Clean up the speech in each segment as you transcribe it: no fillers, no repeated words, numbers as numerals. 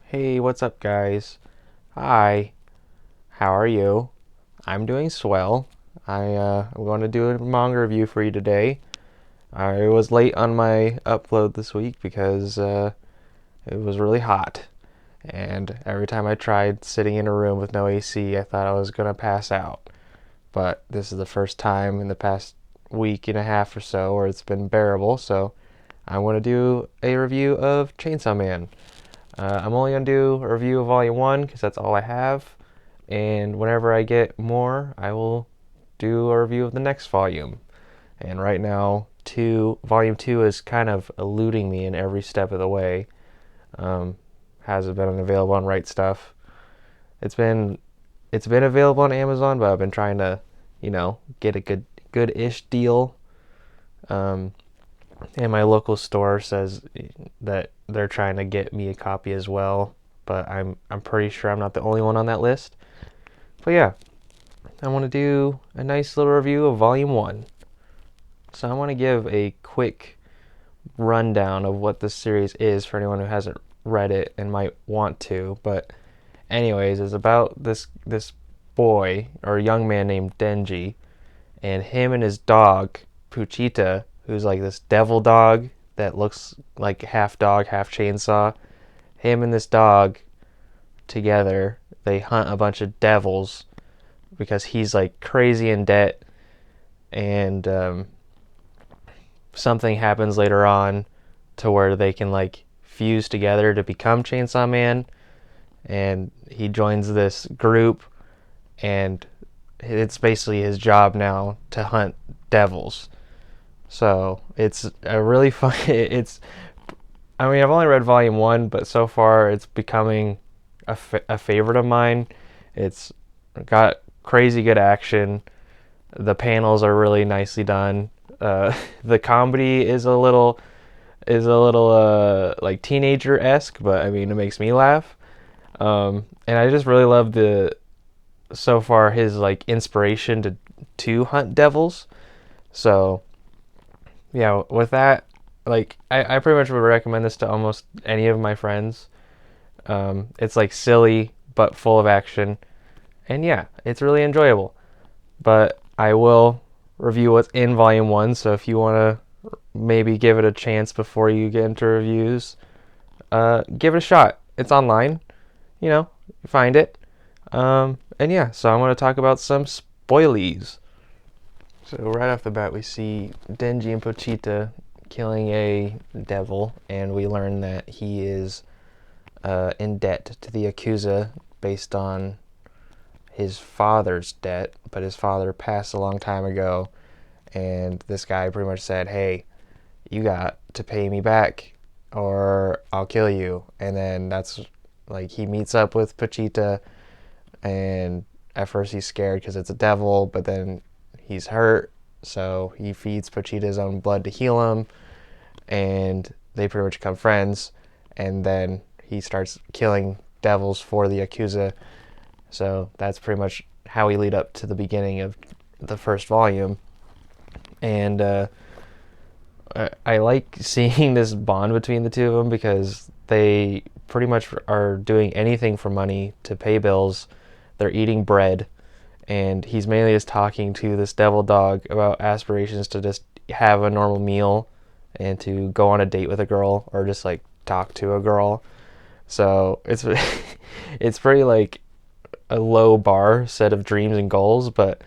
Hey, what's up, guys? Hi, how are you? I'm doing swell. I'm going to do a manga review for you today. I was late on my upload this week because it was really hot, and every time I tried sitting in a room with no AC, I thought I was gonna pass out. But this is the first time in the past week and a half or so where it's been bearable, so I'm going to do a review of Chainsaw Man. I'm only going to do a review of Volume 1 because that's all I have. And whenever I get more, I will do a review of the next volume. And right now, Volume 2 is kind of eluding me in every step of the way. Um, hasn't been available on Right Stuff. It's been it's been available on Amazon, but I've been trying to, get a good-ish deal. Um, and my local store says that they're trying to get me a copy as well, but I'm pretty sure I'm not the only one on that list. But yeah, I want to do a nice little review of Volume 1. So I want to give a quick rundown of what this series is for anyone who hasn't read it and might want to. But anyways, it's about this boy or young man named Denji, and him and his dog Puchita, who's like this devil dog that looks like half dog, half chainsaw. Him and this dog together, they hunt a bunch of devils because he's like crazy in debt, and something happens later on to where they can like fuse together to become Chainsaw Man, and he joins this group, and it's basically his job now to hunt devils. So it's a really fun. I mean, I've only read Volume 1, but so far it's becoming a favorite of mine. It's got crazy good action. The panels are really nicely done. The comedy is a little like teenager esque, but I mean it makes me laugh. And I just really love the so far his like inspiration to hunt devils. So yeah, with that, like I pretty much would recommend this to almost any of my friends. It's like silly but full of action, and yeah, it's really enjoyable. But I will review what's in Volume 1, so if you want to maybe give it a chance before you get into reviews, give it a shot. It's online, you find it. And yeah, so I'm going to talk about some spoilies. So right off the bat, we see Denji and Pochita killing a devil, and we learn that he is in debt to the Yakuza based on his father's debt, but his father passed a long time ago, and this guy pretty much said, hey, you got to pay me back or I'll kill you. And then that's like he meets up with Pochita, and at first he's scared because it's a devil, but then he's hurt, so he feeds Pochita his own blood to heal him, and they pretty much become friends, and then he starts killing devils for the Yakuza. So that's pretty much how we lead up to the beginning of the first volume. And I like seeing this bond between the two of them because they pretty much are doing anything for money to pay bills. They're eating bread, and he's mainly just talking to this devil dog about aspirations to just have a normal meal and to go on a date with a girl or just like talk to a girl. So it's pretty like a low bar set of dreams and goals, but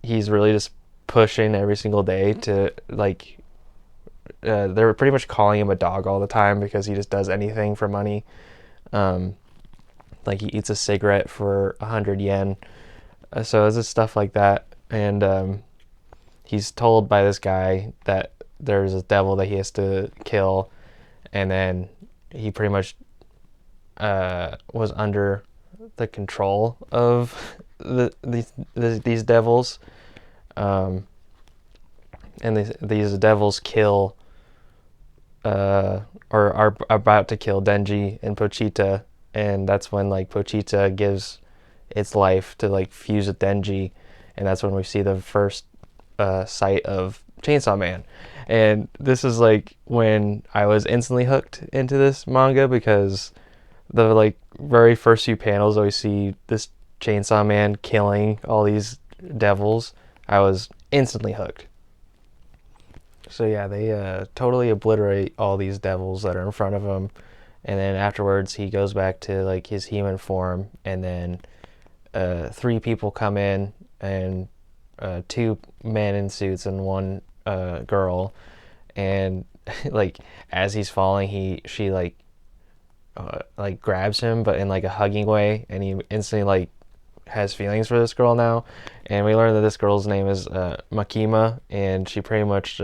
he's really just pushing every single day to like they're pretty much calling him a dog all the time because he just does anything for money. um like he eats a cigarette for 100 yen. So it's just stuff like that. And he's told by this guy that there's a devil that he has to kill, and then he pretty much was under the control of these devils. Um, and these devils kill or are about to kill Denji and Pochita, and that's when like Pochita gives its life to like fuse with Denji, and that's when we see the first sight of Chainsaw Man. And this is like when I was instantly hooked into this manga because the like very first few panels, we see this chainsaw man killing all these devils. I was instantly hooked. So yeah, they totally obliterate all these devils that are in front of him, and then afterwards he goes back to like his human form, and then three people come in, and two men in suits and one girl, and like as he's falling, she like grabs him, but in like a hugging way, and he instantly like has feelings for this girl now, and we learn that this girl's name is Makima, and she pretty much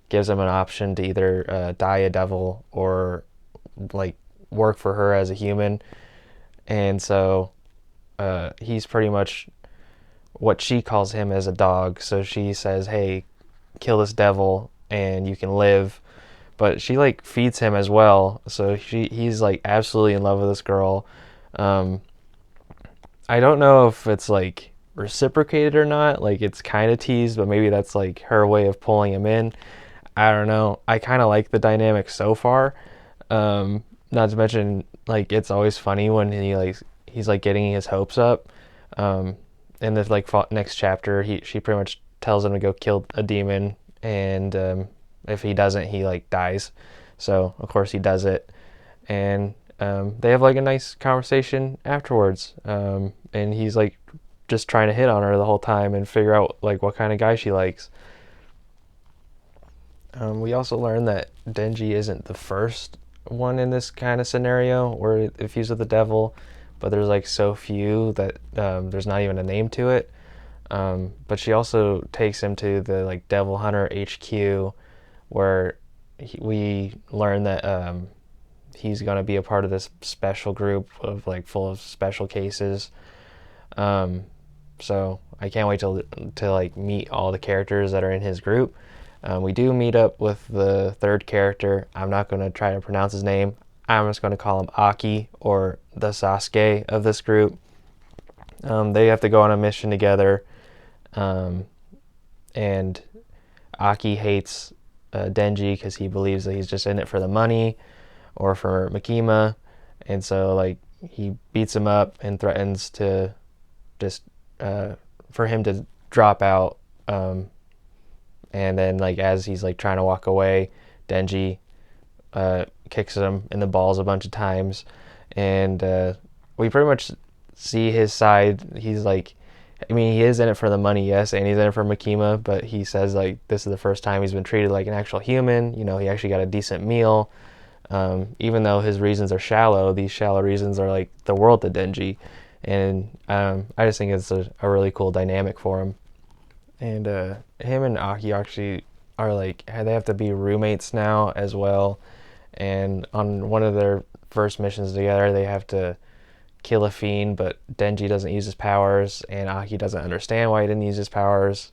gives him an option to either die a devil or like work for her as a human, and so he's pretty much what she calls him as a dog. So she says, "Hey, kill this devil and you can live." But she like feeds him as well. So he's like absolutely in love with this girl. Um, I don't know if it's like reciprocated or not. Like it's kind of teased, but maybe that's like her way of pulling him in. I don't know. I kind of like the dynamic so far. Not to mention, like it's always funny when he's like getting his hopes up. In the like next chapter, she pretty much tells him to go kill a demon, and if he doesn't, he like dies. So of course he does it, and they have like a nice conversation afterwards. And he's like just trying to hit on her the whole time and figure out like what kind of guy she likes. We also learn that Denji isn't the first one in this kind of scenario where it fused with the devil, but there's like so few that there's not even a name to it. But she also takes him to the like Devil Hunter HQ, where we learn that he's gonna be a part of this special group of like full of special cases. So I can't wait to like meet all the characters that are in his group. We do meet up with the third character. I'm not going to try to pronounce his name. I'm just going to call him Aki, or the Sasuke of this group. They have to go on a mission together, and Aki hates Denji because he believes that he's just in it for the money or for Makima, and so like he beats him up and threatens to just for him to drop out. And then like as he's like trying to walk away, Denji kicks him in the balls a bunch of times, and we pretty much see his side. He's like, I mean, he is in it for the money, yes, and he's in it for Makima, but he says like this is the first time he's been treated like an actual human. You know, he actually got a decent meal. Even though his reasons are shallow, these shallow reasons are like the world to Denji, and I just think it's a really cool dynamic for him. And him and Aki actually are like, they have to be roommates now as well. And on one of their first missions together, they have to kill a fiend, but Denji doesn't use his powers, and Aki doesn't understand why he didn't use his powers.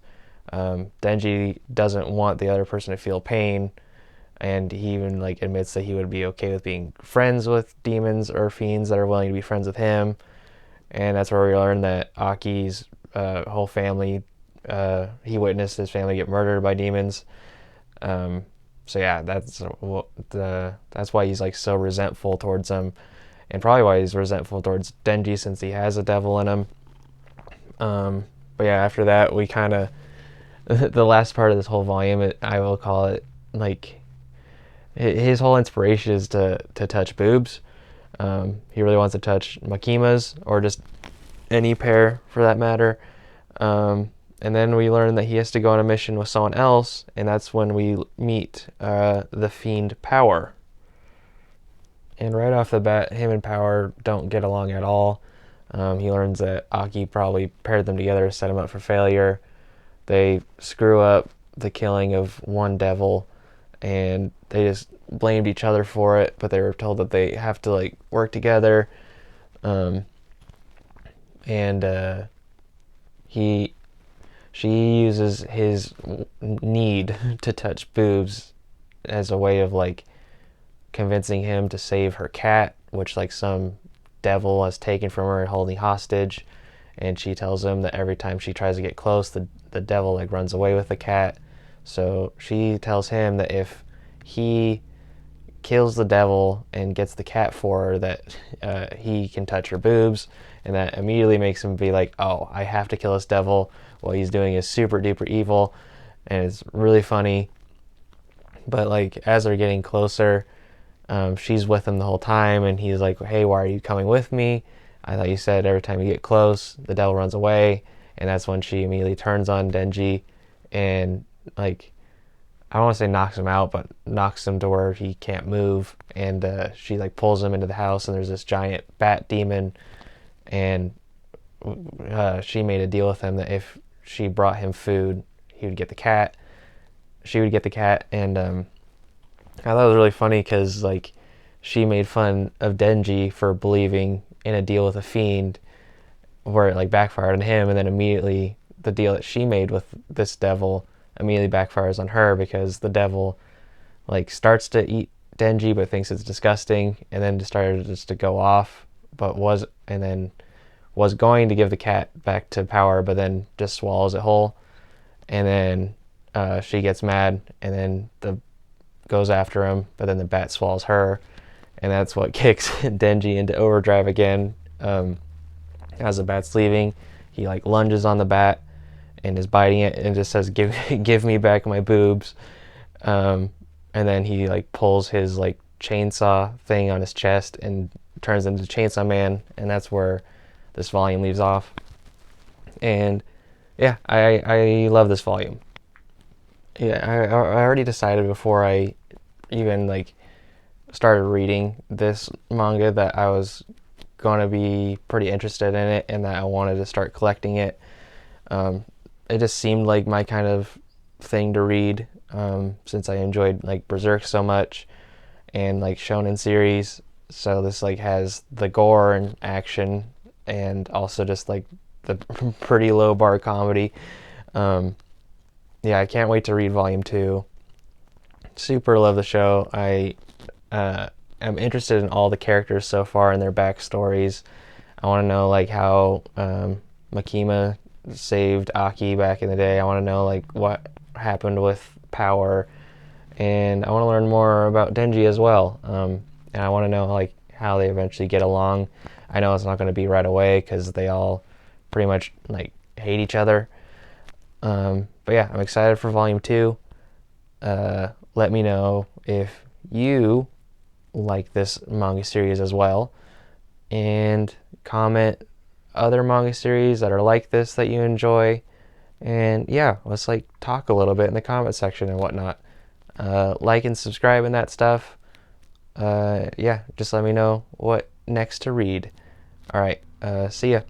Denji doesn't want the other person to feel pain, and he even like admits that he would be okay with being friends with demons or fiends that are willing to be friends with him. And that's where we learn that Aki's whole family, he witnessed his family get murdered by demons. So yeah, that's why he's like so resentful towards him, and probably why he's resentful towards Denji, since he has a devil in him. But yeah, after that we kind of the last part of this whole volume, I will call it like his whole inspiration is to touch boobs. He really wants to touch Makima's, or just any pair for that matter. And then we learn that he has to go on a mission with someone else, and that's when we meet the fiend Power. And right off the bat, him and Power don't get along at all. He learns that Aki probably paired them together to set him up for failure. They screw up the killing of one devil, and they just blamed each other for it, but they were told that they have to like work together. She uses his need to touch boobs as a way of like convincing him to save her cat, which like some devil has taken from her and holding hostage. And she tells him that every time she tries to get close, the devil like runs away with the cat. So she tells him that if he kills the devil and gets the cat for her that he can touch her boobs, and that immediately makes him be like, oh, I have to kill this devil. What he's doing is super duper evil, and it's really funny. But like as they're getting closer, she's with him the whole time, and he's like, hey, why are you coming with me? I thought you said every time you get close, the devil runs away. And that's when she immediately turns on Denji and, like, I don't want to say knocks him out, but knocks him to where he can't move. And she, like, pulls him into the house, and there's this giant bat demon. And she made a deal with him that if she brought him food, he would get the cat. She would get the cat. And I thought it was really funny because, like, she made fun of Denji for believing in a deal with a fiend, where it like backfired on him, and then immediately the deal that she made with this devil immediately backfires on her, because the devil like starts to eat Denji but thinks it's disgusting, and then started just to go off, but was going to give the cat back to power, but then just swallows it whole. And then she gets mad, and then goes after him, but then the bat swallows her, and that's what kicks Denji into overdrive again. As the bat's leaving, he like lunges on the bat and is biting it and just says, give me back my boobs. And then he like pulls his like chainsaw thing on his chest and turns into Chainsaw Man, and that's where this volume leaves off. And yeah, I love this volume. Yeah, I already decided before I even like started reading this manga that I was going to be pretty interested in it, and that I wanted to start collecting it. It just seemed like my kind of thing to read, since I enjoyed like Berserk so much and like shonen series. So this like has the gore and action, and also just like the pretty low bar comedy. Yeah, I can't wait to read volume 2. Super love the show. I'm interested in all the characters so far and their backstories. I want to know like how Makima saved Aki back in the day. I want to know like what happened with Power, and I want to learn more about Denji as well. And I want to know like how they eventually get along. I know it's not going to be right away because they all pretty much like hate each other. But yeah, I'm excited for volume 2. Let me know if you like this manga series as well, and comment other manga series that are like this that you enjoy. And yeah, let's like talk a little bit in the comment section and whatnot. Like and subscribe and that stuff. Yeah, just let me know what next to read. All right, see ya.